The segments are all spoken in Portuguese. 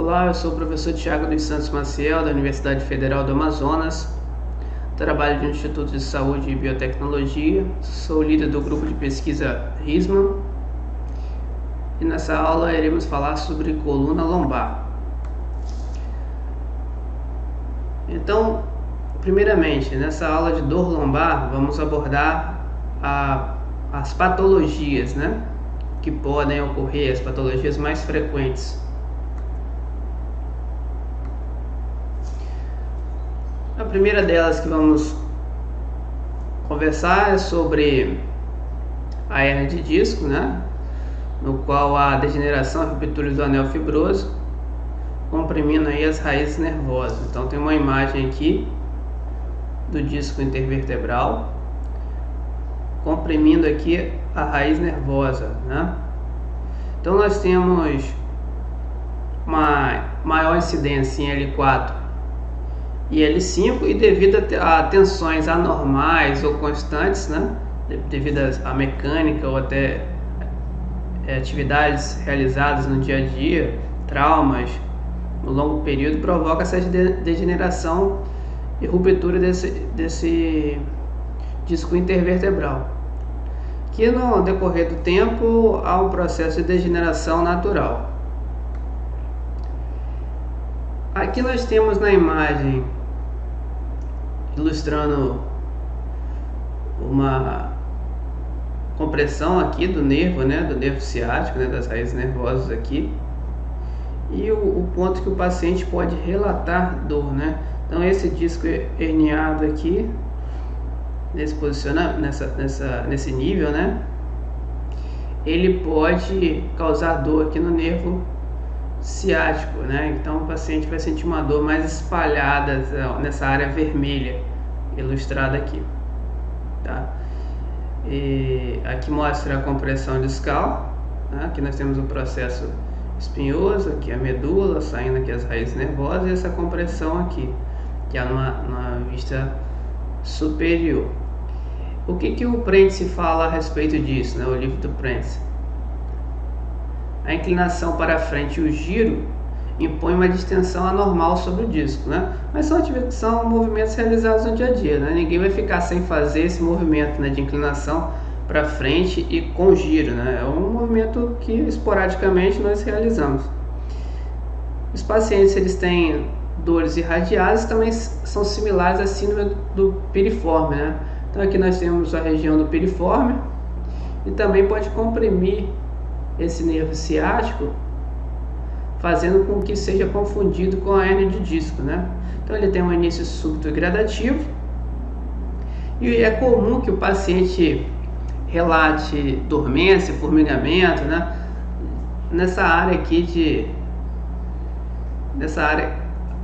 Olá, eu sou o professor Thiago dos Santos Maciel, da Universidade Federal do Amazonas. Trabalho no Instituto de Saúde e Biotecnologia. Sou líder do grupo de pesquisa RISMA. E nessa aula iremos falar sobre coluna lombar. Então, primeiramente, nessa aula de dor lombar, vamos abordar as patologias, que podem ocorrer, as patologias mais frequentes. A primeira delas que vamos conversar é sobre a hernia de disco, no qual há degeneração e ruptura do anel fibroso, comprimindo aí as raízes nervosas. Então tem uma imagem aqui do disco intervertebral, comprimindo aqui a raiz nervosa, Então nós temos uma maior incidência em L4 e L5, e devido a tensões anormais ou constantes, devido à mecânica ou até atividades realizadas no dia a dia, traumas no longo período, provoca essa degeneração e ruptura desse disco intervertebral, que no decorrer do tempo há um processo de degeneração natural. Aqui nós temos na imagem, ilustrando uma compressão aqui do nervo, do nervo ciático, das raízes nervosas aqui, e o ponto que o paciente pode relatar dor, Então esse disco herniado aqui, nesse nível, ele pode causar dor aqui no nervo ciático, Então o paciente vai sentir uma dor mais espalhada nessa área vermelha, ilustrada aqui, E aqui mostra a compressão discal, Aqui nós temos o processo espinhoso, aqui a medula, saindo aqui as raízes nervosas, e essa compressão aqui, que é numa vista superior. O que o Prentice fala a respeito disso, o livro do Prentice? A inclinação para frente e o giro impõe uma distensão anormal sobre o disco, Mas são movimentos realizados no dia a dia, Ninguém vai ficar sem fazer esse movimento, de inclinação para frente e com giro, É um movimento que esporadicamente nós realizamos. Os pacientes, eles têm dores irradiadas, também são similares à síndrome do piriforme, Então aqui nós temos a região do piriforme, e também pode comprimir esse nervo ciático, fazendo com que seja confundido com a hernia de disco, Então ele tem um início súbito e gradativo, e é comum que o paciente relate dormência, formigamento, nessa área aqui nessa área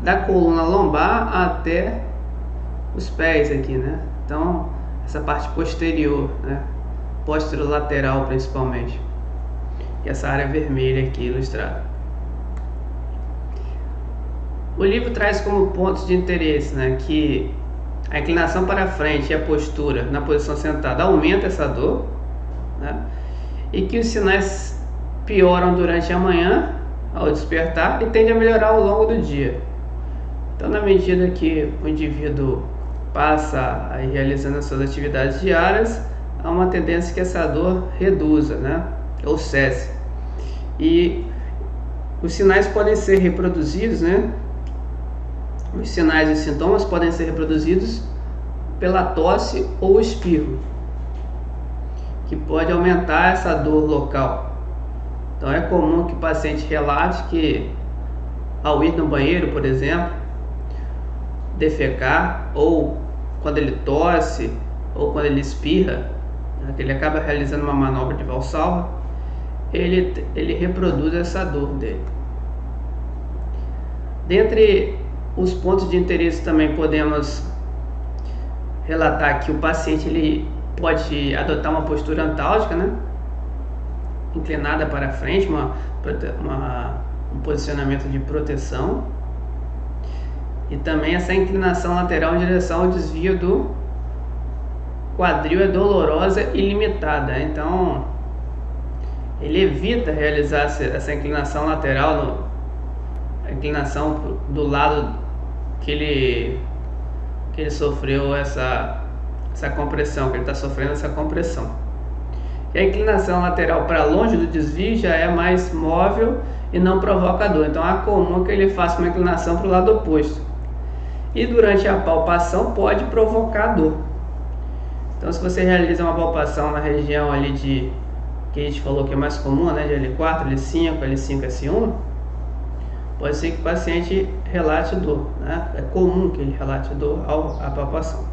da coluna lombar até os pés aqui, Então essa parte posterior, posterolateral principalmente, e essa área vermelha aqui ilustrada. O livro traz como pontos de interesse, que a inclinação para frente e a postura na posição sentada aumenta essa dor, e que os sinais pioram durante a manhã ao despertar e tende a melhorar ao longo do dia. Então, na medida que o indivíduo passa a ir realizando as suas atividades diárias, há uma tendência que essa dor reduza, ou cesse. E os sinais podem ser reproduzidos, Os sinais e sintomas podem ser reproduzidos pela tosse ou espirro, que pode aumentar essa dor local. Então é comum que o paciente relate que, ao ir no banheiro, por exemplo, defecar, ou quando ele tosse, ou quando ele espirra, que ele acaba realizando uma manobra de Valsalva, ele reproduz essa dor dele. Dentre os pontos de interesse também podemos relatar que o paciente ele pode adotar uma postura antálgica, inclinada para frente, um posicionamento de proteção, e também essa inclinação lateral em direção ao desvio do quadril é dolorosa e limitada. Então ele evita realizar essa inclinação lateral inclinação do lado que ele sofreu essa compressão, que ele está sofrendo essa compressão. E a inclinação lateral para longe do desvio já é mais móvel e não provoca dor. Então é comum que ele faça uma inclinação para o lado oposto. E durante a palpação pode provocar dor. Então se você realiza uma palpação na região ali que a gente falou que é mais comum, né, de L4, L5, L5, S1, pode ser que o paciente relate dor, né? É comum que ele relate dor à palpação.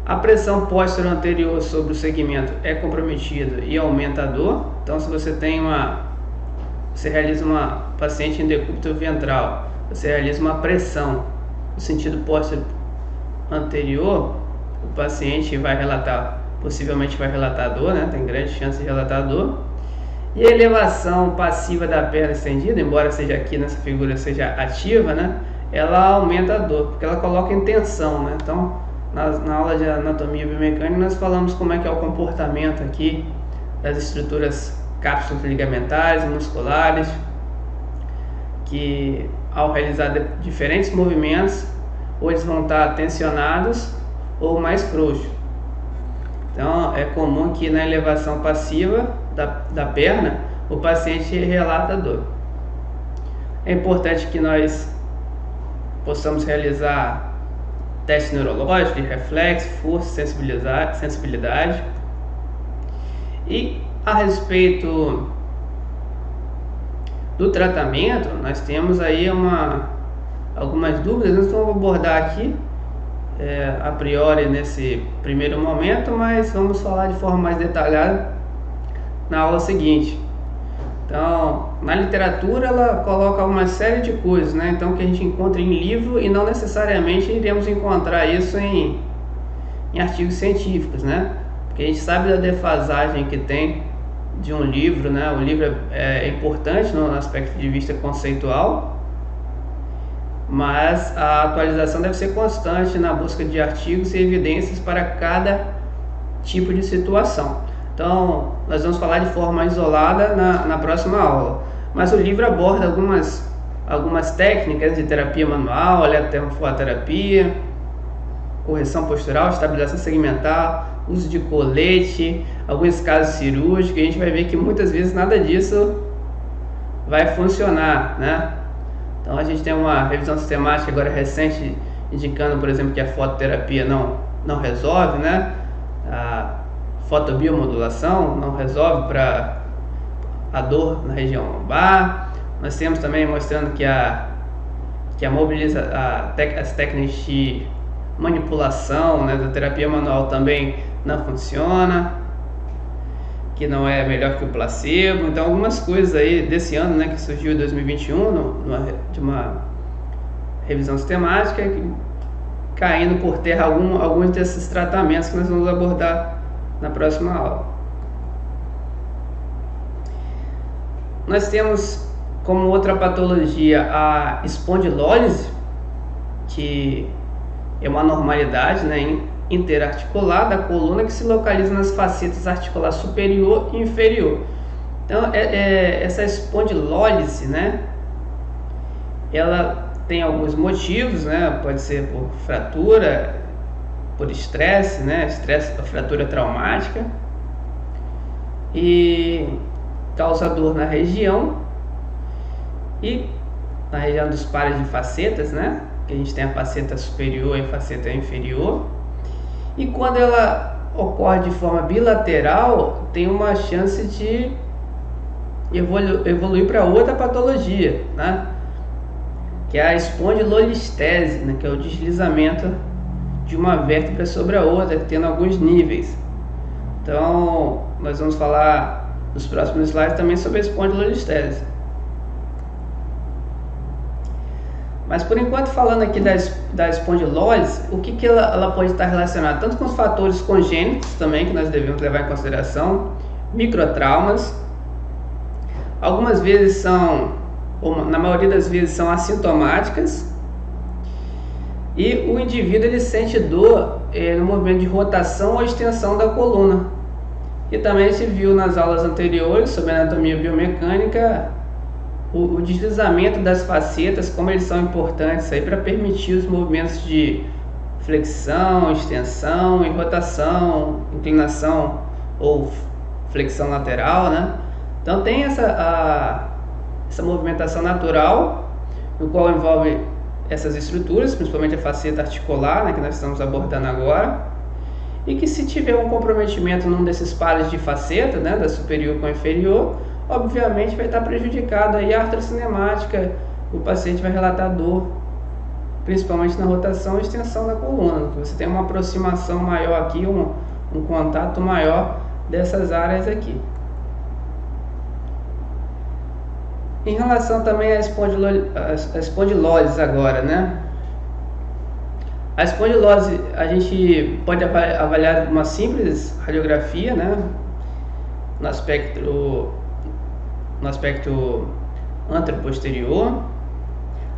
A pressão póstero anterior sobre o segmento é comprometida e aumenta a dor. Então, se você você realiza uma paciente em decúbito ventral, você realiza uma pressão no sentido póstero anterior, o paciente possivelmente vai relatar dor, né? Tem grande chance de relatar dor. E a elevação passiva da perna estendida, embora seja aqui nessa figura seja ativa, né? Ela aumenta a dor, porque ela coloca em tensão, né? Então, na aula de anatomia biomecânica nós falamos como é que é o comportamento aqui das estruturas cápsulas ligamentares e musculares, que ao realizar diferentes movimentos, ou eles vão estar tensionados ou mais frouxos. Então é comum que na elevação passiva da perna o paciente relata dor. É importante que nós possamos realizar teste neurológico, de reflexo, força, sensibilidade. E a respeito do tratamento, nós temos aí algumas dúvidas, nós vamos abordar aqui a priori nesse primeiro momento, mas vamos falar de forma mais detalhada na aula seguinte. Então, na literatura ela coloca uma série de coisas, né? Então, que a gente encontra em livro e não necessariamente iremos encontrar isso em artigos científicos, né? Porque a gente sabe da defasagem que tem de um livro, né? O livro é importante no aspecto de vista conceitual, mas a atualização deve ser constante na busca de artigos e evidências para cada tipo de situação. Então, nós vamos falar de forma isolada na próxima aula. Mas o livro aborda algumas técnicas de terapia manual, eletroterapia, correção postural, estabilização segmentar, uso de colete, alguns casos cirúrgicos. A gente vai ver que muitas vezes nada disso vai funcionar, né? Então, a gente tem uma revisão sistemática agora recente indicando, por exemplo, que a fototerapia não resolve, né? A fotobiomodulação não resolve para a dor na região lombar. Nós temos também mostrando que as técnicas de manipulação, né, da terapia manual também não funciona, que não é melhor que o placebo. Então, algumas coisas aí desse ano, né, que surgiu em 2021 de uma revisão sistemática, caindo por terra alguns desses tratamentos que nós vamos abordar na próxima aula. Nós temos como outra patologia a espondilólise, que é uma anormalidade, né, interarticular da coluna que se localiza nas facetas articular superior e inferior. Então, essa espondilólise, né, ela tem alguns motivos, né, pode ser por fratura, por estresse, né, fratura traumática, e causa dor na região dos pares de facetas, né, que a gente tem a faceta superior e a faceta inferior. E quando ela ocorre de forma bilateral, tem uma chance de evoluir para outra patologia, né, que é a espondilolistese, né, que é o deslizamento de uma vértebra sobre a outra, tendo alguns níveis. Então, nós vamos falar nos próximos slides também sobre a espondilolistese. Mas por enquanto, falando aqui da espondilólise, o que ela pode estar relacionada tanto com os fatores congênitos também, que nós devemos levar em consideração, microtraumas, algumas vezes na maioria das vezes são assintomáticas, e o indivíduo ele sente dor no movimento de rotação ou extensão da coluna. E também se viu nas aulas anteriores sobre anatomia biomecânica o deslizamento das facetas, como eles são importantes aí para permitir os movimentos de flexão, extensão e rotação, inclinação ou flexão lateral, né? Então tem essa movimentação natural, no qual envolve essas estruturas, principalmente a faceta articular, né, que nós estamos abordando agora, e que se tiver um comprometimento num desses pares de faceta, né, da superior com a inferior, obviamente vai estar prejudicado aí a artrocinemática, o paciente vai relatar dor, principalmente na rotação e extensão da coluna, que você tem uma aproximação maior aqui, um contato maior dessas áreas aqui. Em relação também à espondilose agora, né? A espondilose a gente pode avaliar uma simples radiografia, né? No aspecto anteroposterior,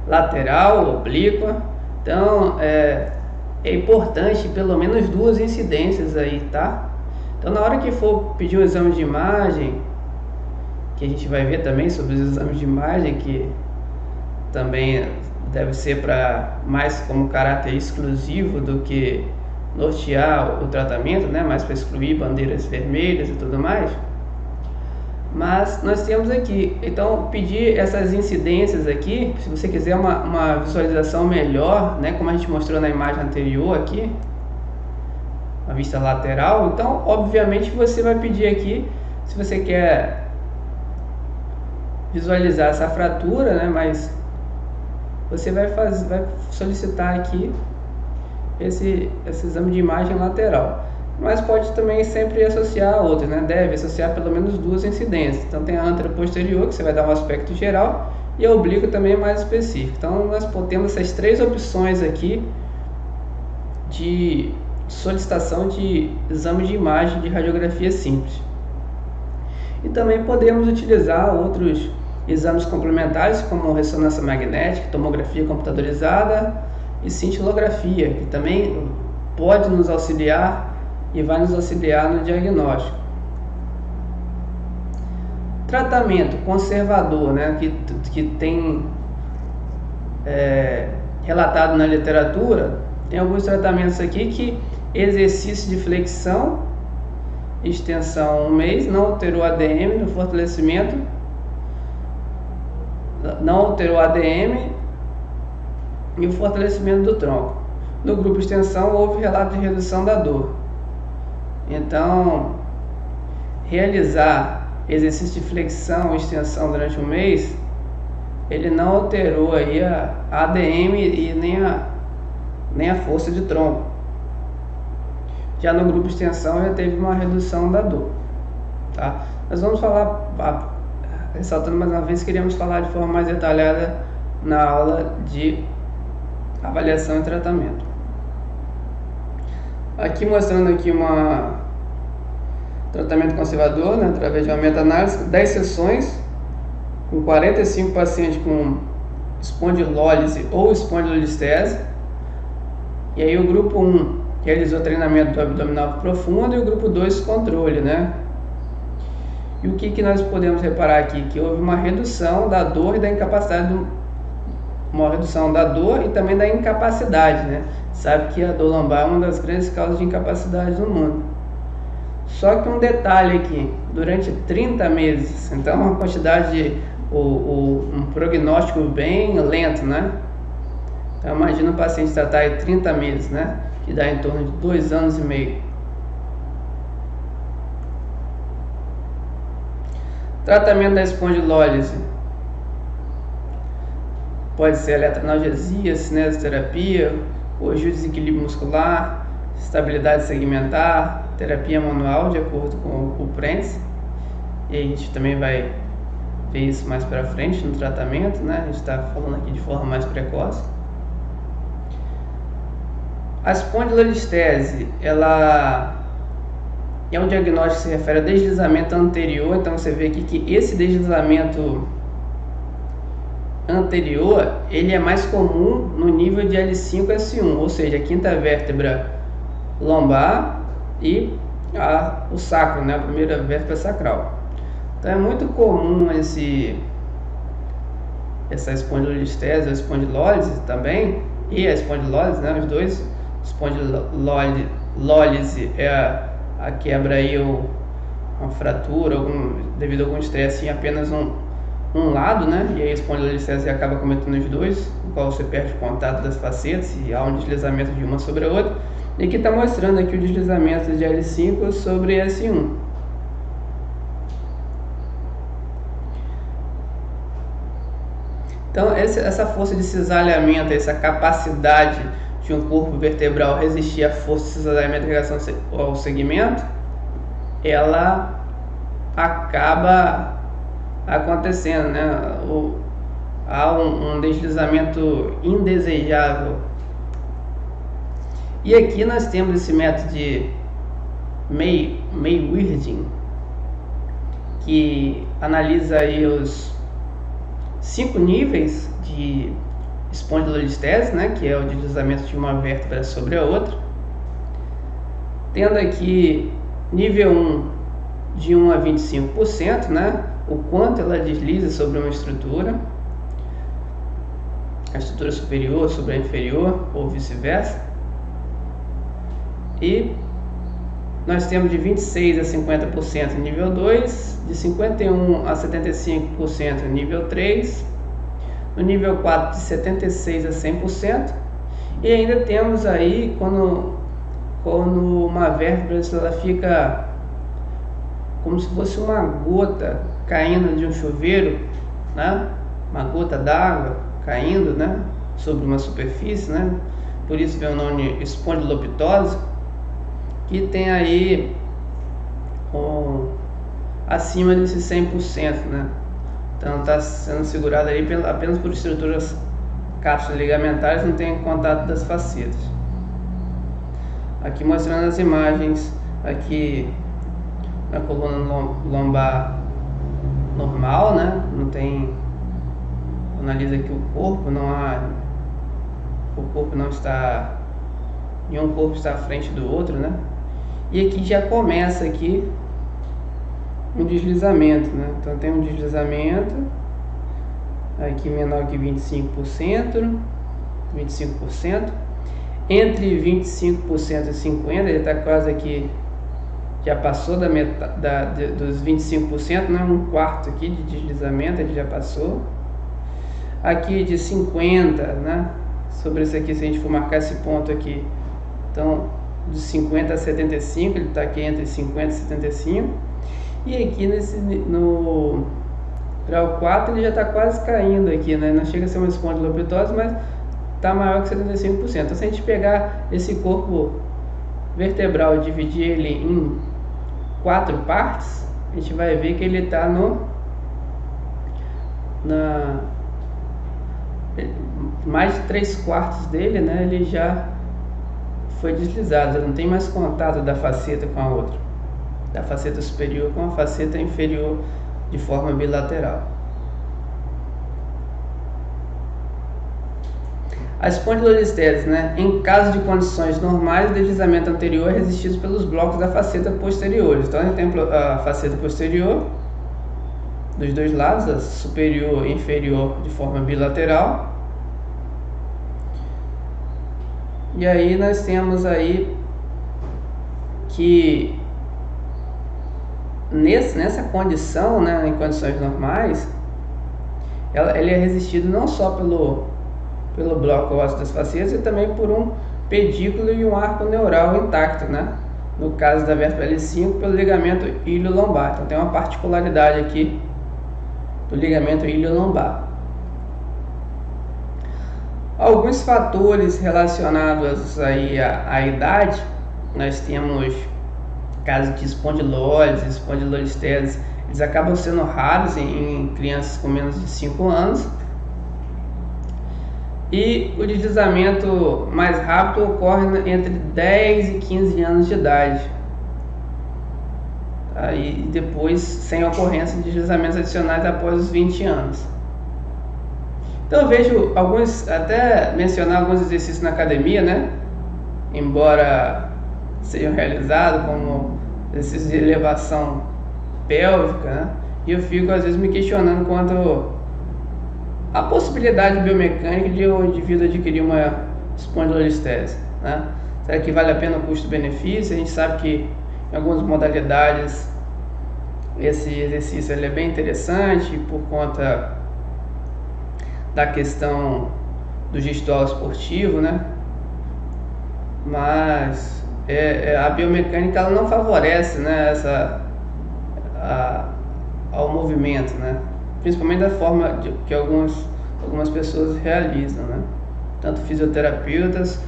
lateral, oblíqua. Então é importante pelo menos 2 incidências aí, tá? Então na hora que for pedir um exame de imagem, que a gente vai ver também sobre os exames de imagem, que também deve ser para mais como caráter exclusivo do que nortear o tratamento, né? Mais para excluir bandeiras vermelhas e tudo mais. Mas nós temos aqui, então pedir essas incidências aqui, se você quiser uma visualização melhor, né? Como a gente mostrou na imagem anterior aqui, a vista lateral, então obviamente você vai pedir aqui, se você quer visualizar essa fratura, né, mas você vai solicitar aqui esse exame de imagem lateral, mas pode também sempre associar a outra, né, deve associar pelo menos 2 incidências. Então tem a anteroposterior, que você vai dar um aspecto geral, e a oblíqua também é mais específico. Então nós temos essas 3 opções aqui de solicitação de exame de imagem de radiografia simples. E também podemos utilizar outros exames complementares, como ressonância magnética, tomografia computadorizada e cintilografia, que também pode nos auxiliar e vai nos auxiliar no diagnóstico. Tratamento conservador, né, que tem relatado na literatura, tem alguns tratamentos aqui que exercício de flexão, extensão 1 mês, não alterou ADM no fortalecimento, não alterou ADM e o fortalecimento do tronco. No grupo extensão houve relato de redução da dor. Então, realizar exercício de flexão e extensão durante 1 mês, ele não alterou aí a ADM e nem a força de tronco. Já no grupo extensão já teve uma redução da dor, tá? Nós vamos falar, ressaltando mais uma vez, queríamos falar de forma mais detalhada na aula de avaliação e tratamento. Aqui mostrando aqui tratamento conservador, né, através de uma meta-análise, 10 sessões, com 45 pacientes com espondilólise ou espondilolistese. E aí o grupo 1 realizou treinamento do abdominal profundo e o grupo 2 controle, né? E o que nós podemos reparar aqui? Que houve uma redução da dor e da incapacidade, uma redução da dor e também da incapacidade, né? Sabe que a dor lombar é uma das grandes causas de incapacidade no mundo. Só que um detalhe aqui, durante 30 meses, então uma quantidade, um prognóstico bem lento, né? Então imagina o paciente tratar aí 30 meses, né? Que dá em torno de 2 anos e meio. Tratamento da espondilólise pode ser eletroanalgesia, cinesioterapia, corrigir o desequilíbrio muscular, estabilidade segmentar, terapia manual, de acordo com o Prentice. E a gente também vai ver isso mais para frente no tratamento, né? A gente está falando aqui de forma mais precoce. A espondilolistese, ela é um diagnóstico que se refere a deslizamento anterior. Então você vê aqui que esse deslizamento anterior, ele é mais comum no nível de L5-S1, ou seja, a quinta vértebra lombar e o sacro, né, a primeira vértebra sacral. Então é muito comum essa espondilolistese, a espondilólise também, e a espondilólise, né, os dois. Espondilólise é a quebra aí, uma fratura, devido a algum estresse em apenas um lado, né, e aí a espondilolistese acaba cometendo os dois, no qual você perde o contato das facetas e há um deslizamento de uma sobre a outra. E aqui está mostrando aqui o deslizamento de L5 sobre S1. Então essa força de cisalhamento, essa capacidade de um corpo vertebral resistir à força de cisalhamento em relação ao segmento, ela acaba acontecendo, né? Há um deslizamento indesejável. E aqui nós temos esse método de Maywarding, que analisa aí os 5 níveis de espondilolistese, né, que é o deslizamento de uma vértebra sobre a outra, tendo aqui nível 1 de 1 a 25%, né, o quanto ela desliza sobre uma estrutura, a estrutura superior sobre a inferior ou vice-versa. E nós temos de 26 a 50% nível 2, de 51 a 75% nível 3, no nível 4 de 76 a 100%, e ainda temos aí quando uma vértebra ela fica como se fosse uma gota caindo de um chuveiro, né? Uma gota d'água caindo, né, sobre uma superfície, né? Por isso vem o nome espondilopitose, que tem aí acima desses 100%, né? Então está sendo segurado aí apenas por estruturas cápsulas ligamentares, não tem contato das facetas. Aqui mostrando as imagens aqui na coluna lombar normal, né? Não tem, analisa aqui o corpo, o corpo não está, nenhum corpo está à frente do outro, né? E aqui já começa aqui um deslizamento, né? Então tem um deslizamento aqui menor que 25%, entre 25% e 50%, ele está quase aqui, já passou da metade dos 25%, né? Um quarto aqui de deslizamento, ele já passou. Aqui de 50%, né? Sobre isso aqui, se a gente for marcar esse ponto aqui, então de 50 a 75, ele está aqui entre 50 e 75. E aqui no grau 4 ele já está quase caindo aqui, né? Não chega a ser uma espondilopitose, mas está maior que 75%. Então se a gente pegar esse corpo vertebral e dividir ele em 4 partes, a gente vai ver que ele está mais de 3/4 dele, né? Ele já foi deslizado, não tem mais contato da faceta com a outra, da faceta superior com a faceta inferior de forma bilateral. A espondilolistese, né? Em caso de condições normais, o deslizamento anterior é resistido pelos blocos da faceta posterior. Então, a gente tem a faceta posterior dos dois lados, a superior e inferior de forma bilateral. E aí nós temos aí que nessa condição, né, em condições normais, ele é resistido não só pelo bloco ósseo das facetas, e também por um pedículo e um arco neural intacto, né? No caso da vértebra L5, pelo ligamento ilio-lombar. Então tem uma particularidade aqui do ligamento ilio-lombar. Alguns fatores relacionados aí à idade, nós temos casos de espondilólise, espondilolistese, eles acabam sendo raros em crianças com menos de 5 anos. E o deslizamento mais rápido ocorre entre 10 e 15 anos de idade. E depois sem ocorrência de deslizamentos adicionais após os 20 anos. Então eu vejo até mencionar alguns exercícios na academia, né? Embora sejam realizados como exercícios de elevação pélvica, né? E eu fico às vezes me questionando quanto a possibilidade biomecânica de o indivíduo adquirir uma espondilolistese, né? Será que vale a pena o custo-benefício? A gente sabe que em algumas modalidades esse exercício ele é bem interessante por conta da questão do gestual esportivo, né? Mas a biomecânica ela não favorece, né, ao movimento, né? Principalmente da forma que algumas pessoas realizam, né? Tanto fisioterapeutas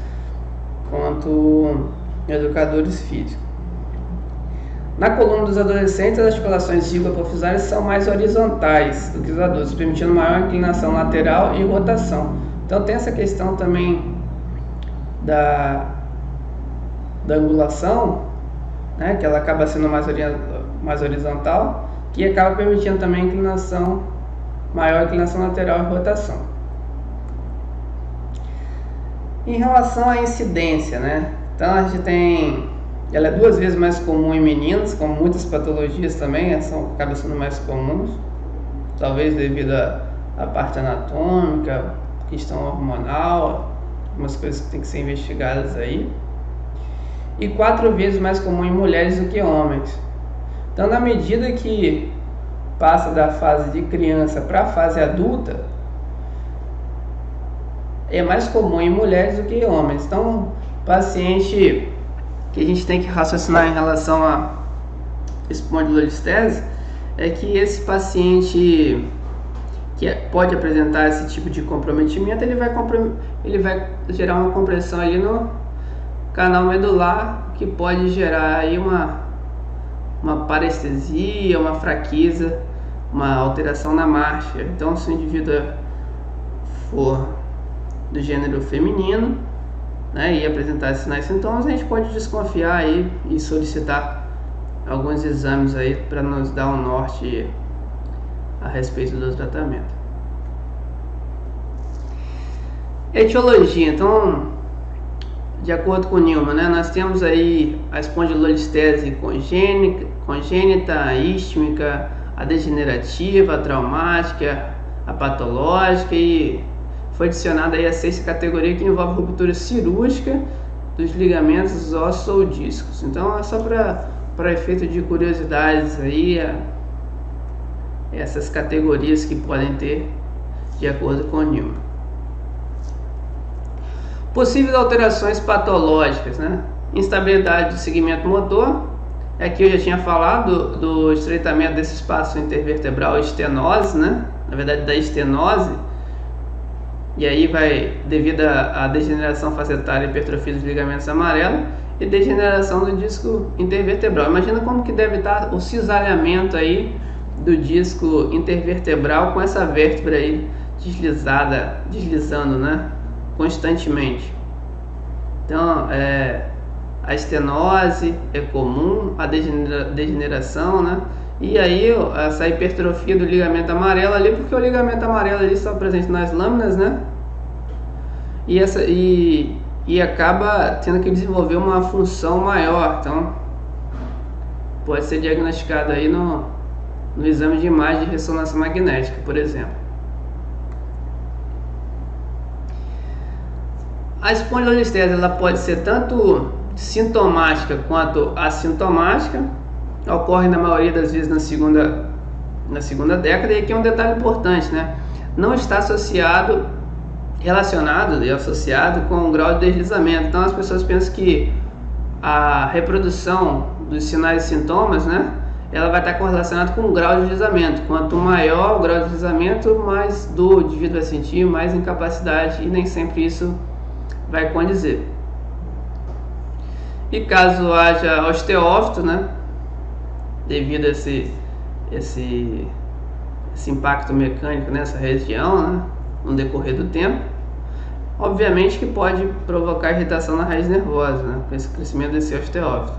quanto educadores físicos. Na coluna dos adolescentes, as articulações zigohipofisárias são mais horizontais do que os adultos, permitindo maior inclinação lateral e rotação. Então tem essa questão também da angulação, né, que ela acaba sendo mais horizontal, que acaba permitindo também maior inclinação lateral e rotação. Em relação à incidência, né, então a gente ela é 2 vezes mais comum em meninos, como muitas patologias também, acabam sendo mais comuns, talvez devido à parte anatômica, questão hormonal, algumas coisas que tem que ser investigadas aí. E 4 vezes mais comum em mulheres do que homens. Então, na medida que passa da fase de criança para a fase adulta, é mais comum em mulheres do que em homens. Então, paciente que a gente tem que raciocinar em relação a espondilolistese é que esse paciente que pode apresentar esse tipo de comprometimento, ele vai gerar uma compressão ali no canal medular, que pode gerar aí uma parestesia, uma fraqueza, uma alteração na marcha. Então, se o indivíduo for do gênero feminino, né, e apresentar esses sinais e sintomas, a gente pode desconfiar aí e solicitar alguns exames aí para nos dar um norte a respeito do tratamento. Etiologia. Então, de acordo com o Newman, né, nós temos aí a espondilolistese congênita, a ístmica, a degenerativa, a traumática, a patológica, e foi adicionada aí a 6ª categoria, que envolve ruptura cirúrgica dos ligamentos, ossos ou discos. Então é só para efeito de curiosidades aí, essas categorias que podem ter de acordo com o Newman. Possíveis alterações patológicas, né? Instabilidade do segmento motor. Aqui eu já tinha falado do estreitamento desse espaço intervertebral, estenose, né? Na verdade, da estenose. E aí vai devido à degeneração facetária e hipertrofia dos ligamentos amarelos e degeneração do disco intervertebral. Imagina como que deve estar o cisalhamento aí do disco intervertebral com essa vértebra aí deslizando, né, constantemente. Então, a estenose é comum, a degeneração, né? E aí essa hipertrofia do ligamento amarelo ali, porque o ligamento amarelo ali está presente nas lâminas, né? E acaba tendo que desenvolver uma função maior. Então pode ser diagnosticado aí no exame de imagem de ressonância magnética, por exemplo. A espondilolistese ela pode ser tanto sintomática quanto assintomática. Ocorre na maioria das vezes na segunda década, e aqui é um detalhe importante, né? Não está relacionado e associado com o grau de deslizamento. Então as pessoas pensam que a reprodução dos sinais e sintomas, né, ela vai estar correlacionada com o grau de deslizamento. Quanto maior o grau de deslizamento, mais dor o indivíduo vai sentir, mais incapacidade, e nem sempre isso vai condizer. E caso haja osteófito, né, devido a esse impacto mecânico nessa região, né, no decorrer do tempo, obviamente que pode provocar irritação na raiz nervosa, né, com esse crescimento desse osteófito.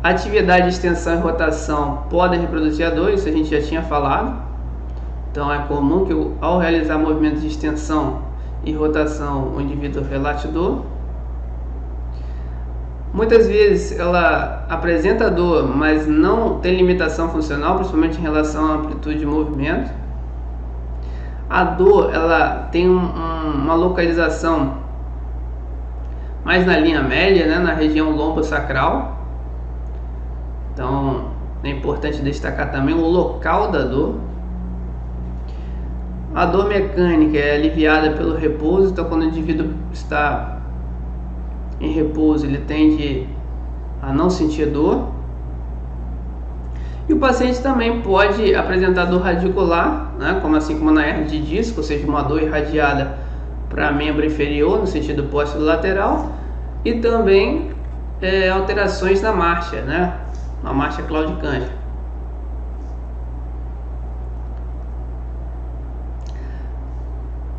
Atividade de extensão e rotação podem reproduzir a dor, isso a gente já tinha falado. Então é comum que ao realizar movimentos de extensão e rotação o indivíduo relate dor. Muitas vezes ela apresenta dor, mas não tem limitação funcional, principalmente em relação à amplitude de movimento. A dor ela tem uma localização mais na linha média, né, na região lombo-sacral. Então é importante destacar também o local da dor. A dor mecânica é aliviada pelo repouso, então quando o indivíduo está em repouso ele tende a não sentir dor. E o paciente também pode apresentar dor radicular, né, como na hernia de disco, ou seja, uma dor irradiada para membro inferior no sentido posterolateral, e também alterações na marcha, né, na marcha claudicante.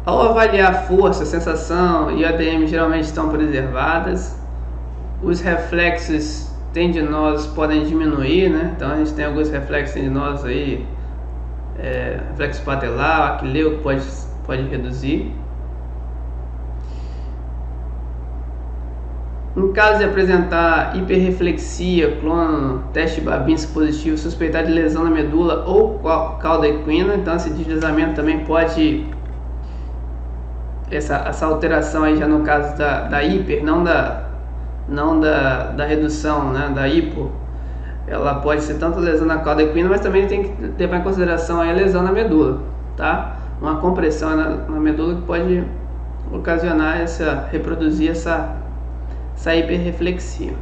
Ao avaliar a força, a sensação e a ADM geralmente estão preservadas, os reflexos tendinosos podem diminuir, né? Então a gente tem alguns reflexos tendinosos aí, reflexo patelar, aquileu, que pode reduzir. Em caso de apresentar hiperreflexia, clono, teste Babinski positivo, suspeitar de lesão na medula ou cauda equina, então esse deslizamento também pode, essa alteração aí já no caso da hiper, não da redução, né, da hipo, ela pode ser tanto lesão na cauda equina, mas também tem que levar em consideração aí a lesão na medula, tá? Uma compressão na medula que pode ocasionar reproduzir essa hiperreflexia.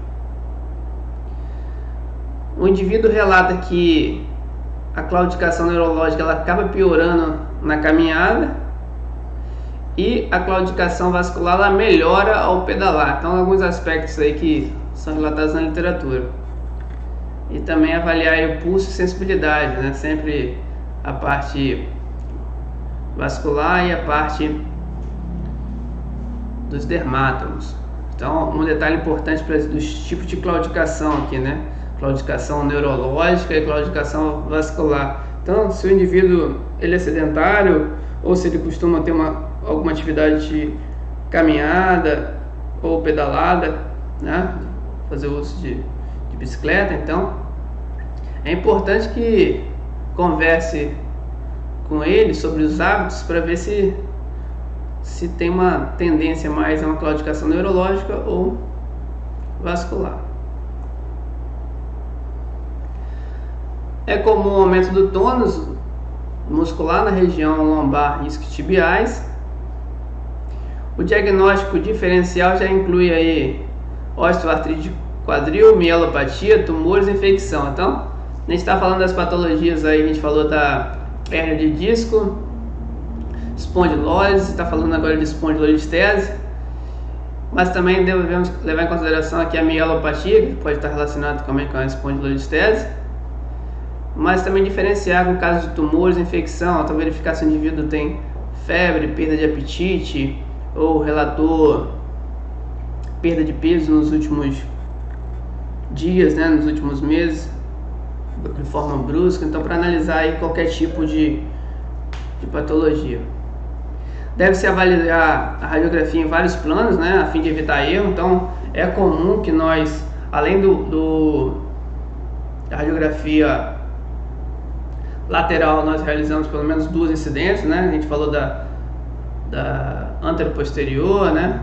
O indivíduo relata que a claudicação neurológica ela acaba piorando na caminhada e a claudicação vascular ela melhora ao pedalar. Então, alguns aspectos aí que são relatados na literatura. E também avaliar o pulso e sensibilidade, né? Sempre a parte vascular e a parte dos dermátomos. Então, um detalhe importante dos tipos de claudicação aqui, né? Claudicação neurológica e claudicação vascular. Então, se o indivíduo ele é sedentário ou se ele costuma ter alguma atividade de caminhada ou pedalada, né? Fazer uso de bicicleta, então é importante que converse com ele sobre os hábitos para ver se tem uma tendência mais a uma claudicação neurológica ou vascular. É comum o aumento do tônus muscular na região lombar e isquiotibiais. O diagnóstico diferencial já inclui aí osteoartrite quadril, mielopatia, tumores e infecção. Então, a gente está falando das patologias aí, a gente falou da hernia de disco, espondilose, está falando agora de espondilolistese, mas também devemos levar em consideração aqui a mielopatia, que pode estar relacionada também com a espondilolistese, mas também diferenciar com casos de tumores, infecção, então verificar se o indivíduo tem febre, perda de apetite, ou relatou perda de peso nos últimos dias, né, nos últimos meses, de forma brusca. Então, para analisar aí qualquer tipo de patologia, deve-se avaliar a radiografia em vários planos, né, a fim de evitar erro. Então, é comum que nós, além da radiografia lateral, nós realizamos pelo menos 2 incidências, né? A gente falou da antero-posterior, né,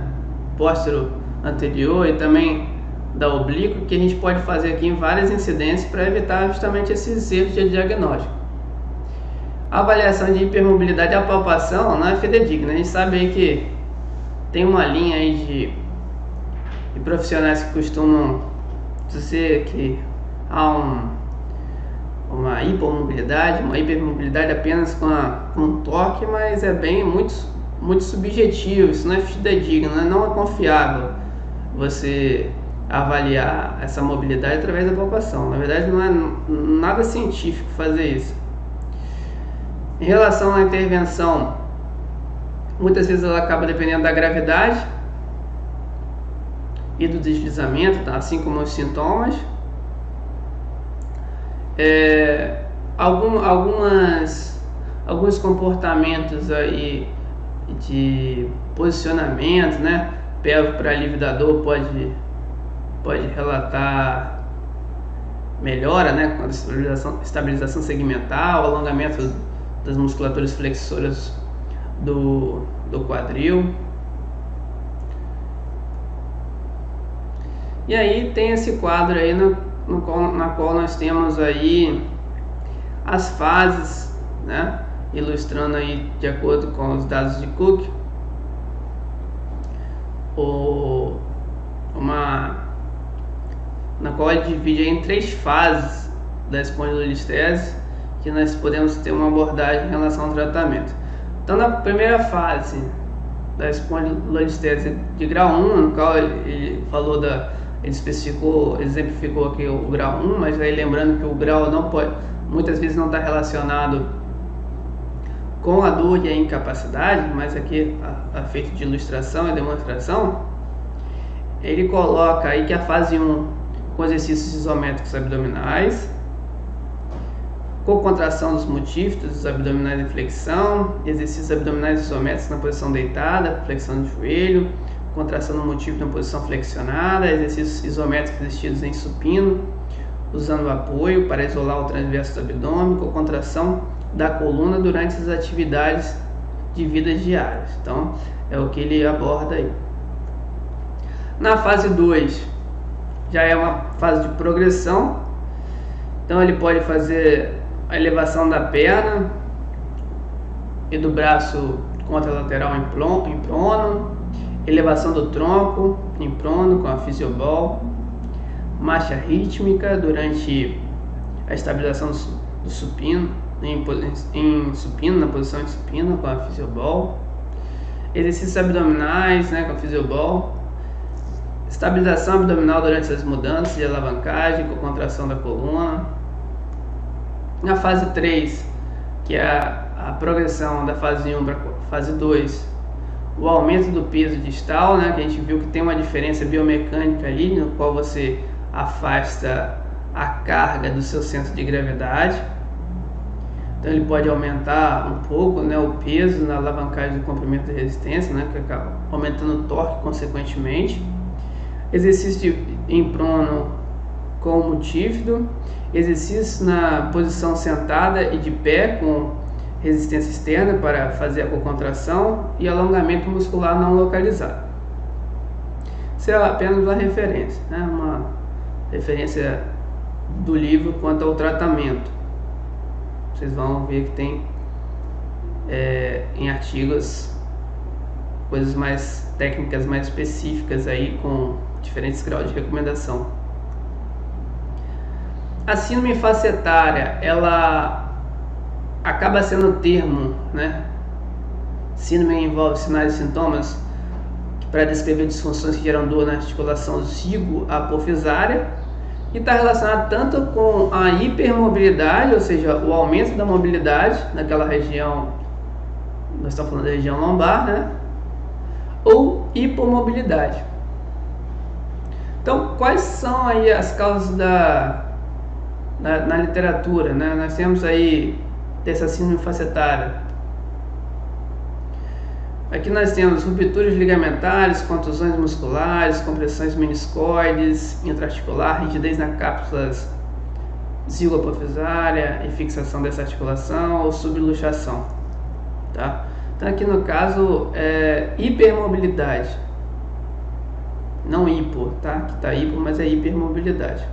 póstero-anterior e também da oblíqua, que a gente pode fazer aqui em várias incidências para evitar justamente esses erros de diagnóstico. A avaliação de hipermobilidade e a palpação não é fidedigna. A gente sabe aí que tem uma linha aí de profissionais que costumam dizer que há uma hipomobilidade, uma hipermobilidade apenas com um toque, mas é muito subjetivo, isso não é fidedigno, não é confiável você avaliar essa mobilidade através da palpação. Na verdade, não é nada científico fazer isso. Em relação à intervenção, muitas vezes ela acaba dependendo da gravidade e do deslizamento, tá? Assim como os sintomas. Alguns comportamentos aí de posicionamento, né, pélvico para alívio da dor pode relatar melhora, né, com a estabilização segmental, alongamento das musculaturas flexoras do quadril. E aí tem esse quadro aí na qual nós temos aí as fases, né, ilustrando aí de acordo com os dados de Cook na qual ele divide em 3 fases da espondilolistese, que nós podemos ter uma abordagem em relação ao tratamento. Então, na primeira fase da espondilolistese de grau 1, no qual ele falou exemplificou aqui o grau 1, mas aí lembrando que o grau muitas vezes não está relacionado com a dor e a incapacidade, mas aqui a feito de ilustração e demonstração. Ele coloca aí que a fase 1 com exercícios isométricos abdominais, com contração dos multífidos, dos abdominais em flexão, exercícios abdominais isométricos na posição deitada, flexão de joelho, contração no multífito na posição flexionada, exercícios isométricos resistidos em supino, usando o apoio para isolar o transverso do abdômen, com contração da coluna durante as atividades de vida diárias. Então, é o que ele aborda aí. Na fase 2, já é uma fase de progressão. Então, ele pode fazer a elevação da perna e do braço contralateral em prono, elevação do tronco em prono com a physioball, marcha rítmica durante a estabilização do supino, em supino, na posição de supino com a physioball, exercícios abdominais, né, com a physioball, estabilização abdominal durante as mudanças de alavancagem com contração da coluna. Na fase 3, que é a progressão da fase 1 para a fase 2, o aumento do peso distal, né, que a gente viu que tem uma diferença biomecânica ali, no qual você afasta a carga do seu centro de gravidade. Então ele pode aumentar um pouco, né, o peso na alavancagem do comprimento de resistência, né, que acaba aumentando o torque consequentemente. Exercício em prono com o multífido, exercício na posição sentada e de pé com resistência externa para fazer a contração e alongamento muscular não localizado. Isso é apenas uma referência, né? Uma referência do livro quanto ao tratamento. Vocês vão ver que tem em artigos coisas mais técnicas, mais específicas aí com diferentes graus de recomendação. A síndrome facetária, ela acaba sendo o termo, né? Síndrome envolve sinais e sintomas para descrever disfunções que geram dor na articulação zigoapofisária e está relacionado tanto com a hipermobilidade, ou seja, o aumento da mobilidade naquela região, nós estamos falando da região lombar, né? Ou hipomobilidade. Então, quais são aí as causas na literatura, né? Nós temos aí dessa síndrome facetária. Aqui nós temos rupturas ligamentares, contusões musculares, compressões meniscoides, intraarticular, rigidez na cápsula zigoapofisária e fixação dessa articulação ou subluxação, tá? Então aqui no caso é hipermobilidade, não hipo, tá? Aqui tá hipo, mas é hipermobilidade.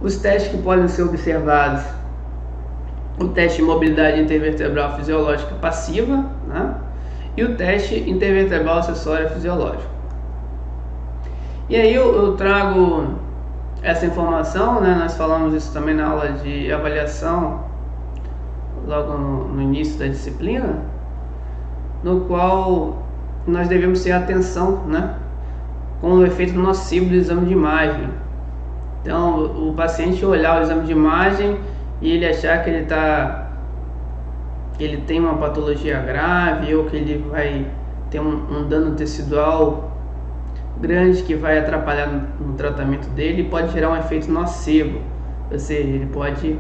Os testes que podem ser observados: o teste de mobilidade intervertebral fisiológica passiva, né? E o teste intervertebral acessório fisiológico. E aí eu trago essa informação, né? Nós falamos isso também na aula de avaliação, logo no início da disciplina, no qual nós devemos ter atenção, né, com o efeito nocivo do exame de imagem. Então, o paciente olhar o exame de imagem e ele achar que ele tem uma patologia grave ou que ele vai ter um dano tecidual grande que vai atrapalhar no tratamento dele, pode gerar um efeito nocivo. Ou seja, ele pode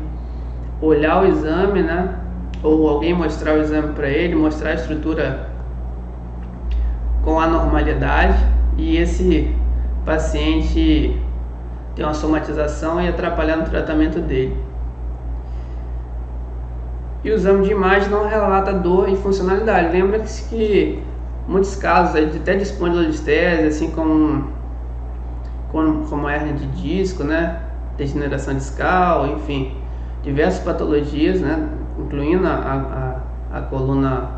olhar o exame, né, ou alguém mostrar o exame para ele, mostrar a estrutura com anormalidade, e esse o paciente ter uma somatização e atrapalhar no tratamento dele. E o exame de imagem não relata dor e funcionalidade. Lembra-se que muitos casos até de espondilolistese, assim como hérnia de disco, né, degeneração discal, enfim, diversas patologias, né, incluindo a coluna,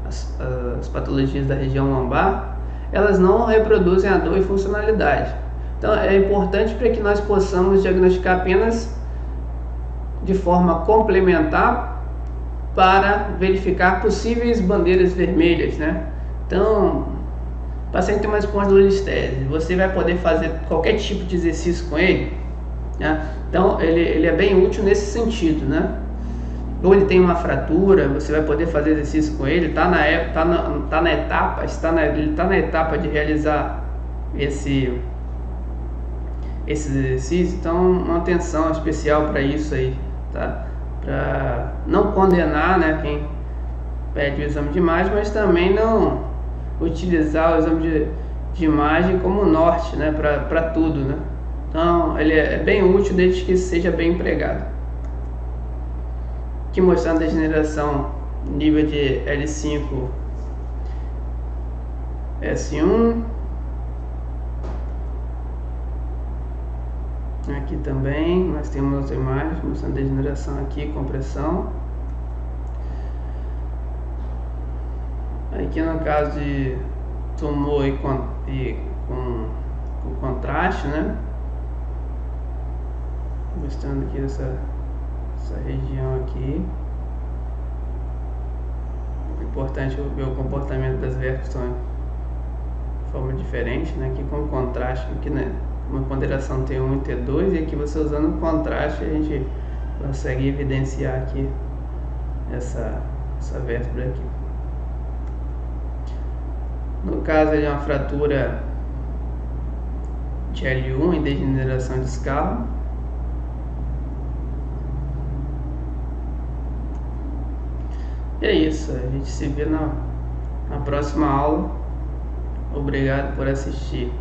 as patologias da região lombar, elas não reproduzem a dor e funcionalidade. Então é importante para que nós possamos diagnosticar apenas de forma complementar para verificar possíveis bandeiras vermelhas, né? Então, o paciente tem uma espondilolistese, você vai poder fazer qualquer tipo de exercício com ele, né? Então ele é bem útil nesse sentido, né? Ou ele tem uma fratura, você vai poder fazer exercício com ele, ele está na etapa de realizar esse exercício, então uma atenção especial para isso aí, tá? Para não condenar, né, quem pede o exame de imagem, mas também não utilizar o exame de imagem como norte, né, para tudo, né? Então ele é bem útil desde que seja bem empregado. Aqui mostrando a degeneração nível de L5 S1. Aqui também nós temos outra imagem mostrando degeneração aqui, compressão. Aqui no caso de tumor com contraste, né? Mostrando aqui essa região aqui. É importante ver o comportamento das vértebras de forma diferente, né? Aqui com contraste, aqui, né? Uma ponderação T1 e T2, e aqui você usando o contraste a gente consegue evidenciar aqui essa vértebra aqui. No caso de uma fratura de L1 em degeneração discal, e é isso, a gente se vê na próxima aula. Obrigado por assistir.